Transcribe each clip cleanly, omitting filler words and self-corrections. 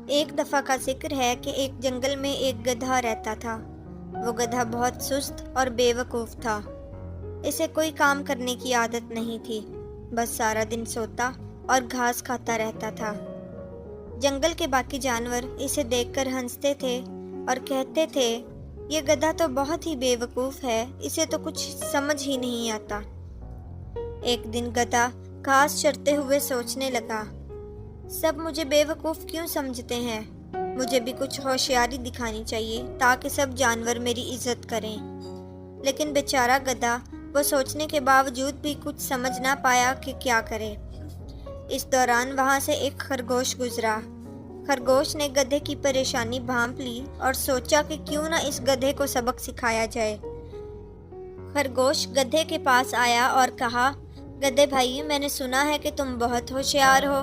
ایک دفعہ کا ذکر ہے کہ ایک جنگل میں ایک گدھا رہتا تھا۔ وہ گدھا بہت سست اور بے وقوف تھا۔ اسے کوئی کام کرنے کی عادت نہیں تھی، بس سارا دن سوتا اور گھاس کھاتا رہتا تھا۔ جنگل کے باقی جانور اسے دیکھ کر ہنستے تھے اور کہتے تھے، یہ گدھا تو بہت ہی بے وقوف ہے، اسے تو کچھ سمجھ ہی نہیں آتا۔ ایک دن گدھا گھاس چرتے ہوئے سوچنے لگا، سب مجھے بے وقوف کیوں سمجھتے ہیں؟ مجھے بھی کچھ ہوشیاری دکھانی چاہیے تاکہ سب جانور میری عزت کریں۔ لیکن بیچارہ گدھا وہ سوچنے کے باوجود بھی کچھ سمجھ نہ پایا کہ کیا کرے۔ اس دوران وہاں سے ایک خرگوش گزرا۔ خرگوش نے گدھے کی پریشانی بھانپ لی اور سوچا کہ کیوں نہ اس گدھے کو سبق سکھایا جائے۔ خرگوش گدھے کے پاس آیا اور کہا، گدھے بھائی، میں نے سنا ہے کہ تم بہت ہوشیار ہو۔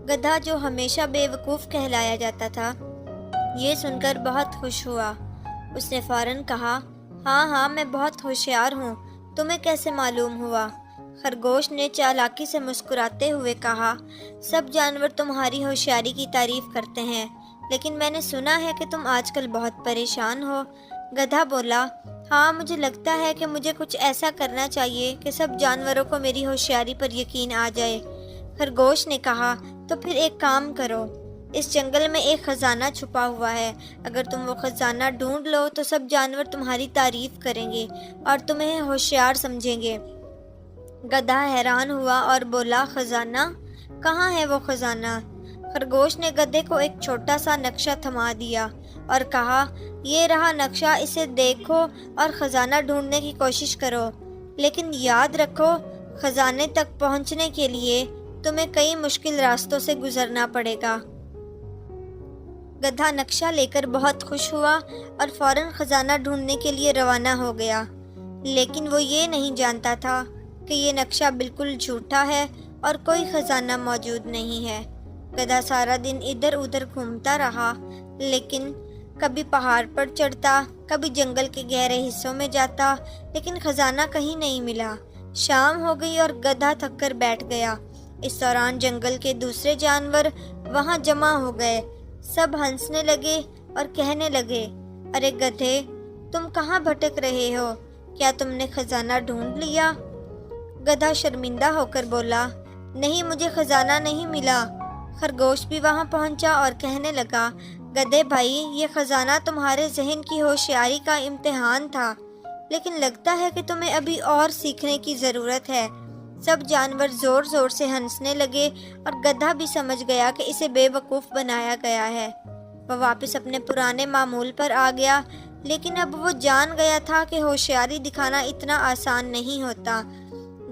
گدھا جو ہمیشہ بے وقوف کہلایا جاتا تھا، یہ سن کر بہت خوش ہوا۔ اس نے فوراً کہا، ہاں میں بہت ہوشیار ہوں، تمہیں کیسے معلوم ہوا؟ خرگوش نے چالاکی سے مسکراتے ہوئے کہا، سب جانور تمہاری ہوشیاری کی تعریف کرتے ہیں، لیکن میں نے سنا ہے کہ تم آج کل بہت پریشان ہو۔ گدھا بولا، ہاں مجھے لگتا ہے کہ مجھے کچھ ایسا کرنا چاہیے کہ سب جانوروں کو میری ہوشیاری پر یقین آ جائے۔ خرگوش نے کہا، تو پھر ایک کام کرو، اس جنگل میں ایک خزانہ چھپا ہوا ہے، اگر تم وہ خزانہ ڈھونڈ لو تو سب جانور تمہاری تعریف کریں گے اور تمہیں ہوشیار سمجھیں گے۔ گدھا حیران ہوا اور بولا، خزانہ؟ کہاں ہے وہ خزانہ؟ خرگوش نے گدھے کو ایک چھوٹا سا نقشہ تھما دیا اور کہا، یہ رہا نقشہ، اسے دیکھو اور خزانہ ڈھونڈنے کی کوشش کرو، لیکن یاد رکھو خزانے تک پہنچنے کے لیے تمہیں کئی مشکل راستوں سے گزرنا پڑے گا۔ گدھا نقشہ لے کر بہت خوش ہوا اور فوراً خزانہ ڈھونڈنے کے لیے روانہ ہو گیا، لیکن وہ یہ نہیں جانتا تھا کہ یہ نقشہ بالکل جھوٹا ہے اور کوئی خزانہ موجود نہیں ہے۔ گدھا سارا دن ادھر ادھر گھومتا رہا، لیکن کبھی پہاڑ پر چڑھتا، کبھی جنگل کے گہرے حصوں میں جاتا، لیکن خزانہ کہیں نہیں ملا۔ شام ہو گئی اور گدھا تھک کر بیٹھ گیا۔ اس دوران جنگل کے دوسرے جانور وہاں جمع ہو گئے۔ سب ہنسنے لگے اور کہنے لگے، ارے گدھے، تم کہاں بھٹک رہے ہو؟ کیا تم نے خزانہ ڈھونڈ لیا؟ گدھا شرمندہ ہو کر بولا، نہیں، مجھے خزانہ نہیں ملا۔ خرگوش بھی وہاں پہنچا اور کہنے لگا، گدھے بھائی، یہ خزانہ تمہارے ذہن کی ہوشیاری کا امتحان تھا، لیکن لگتا ہے کہ تمہیں ابھی اور سیکھنے کی ضرورت ہے۔ سب جانور زور زور سے ہنسنے لگے اور گدھا بھی سمجھ گیا کہ اسے بے وقوف بنایا گیا ہے۔ وہ واپس اپنے پرانے معمول پر آ گیا، لیکن اب وہ جان گیا تھا کہ ہوشیاری دکھانا اتنا آسان نہیں ہوتا۔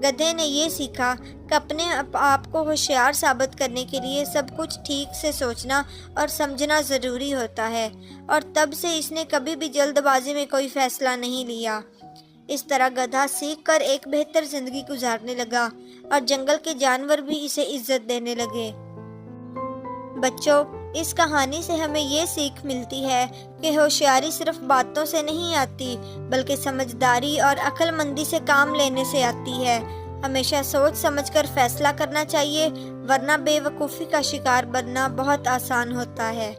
گدھے نے یہ سیکھا کہ اپنے آپ کو ہوشیار ثابت کرنے کے لیے سب کچھ ٹھیک سے سوچنا اور سمجھنا ضروری ہوتا ہے، اور تب سے اس نے کبھی بھی جلد بازی میں کوئی فیصلہ نہیں لیا۔ اس طرح گدھا سیکھ کر ایک بہتر زندگی گزارنے لگا اور جنگل کے جانور بھی اسے عزت دینے لگے۔ بچوں، اس کہانی سے ہمیں یہ سیکھ ملتی ہے کہ ہوشیاری صرف باتوں سے نہیں آتی، بلکہ سمجھداری اور عقل مندی سے کام لینے سے آتی ہے۔ ہمیشہ سوچ سمجھ کر فیصلہ کرنا چاہیے، ورنہ بے وقوفی کا شکار بننا بہت آسان ہوتا ہے۔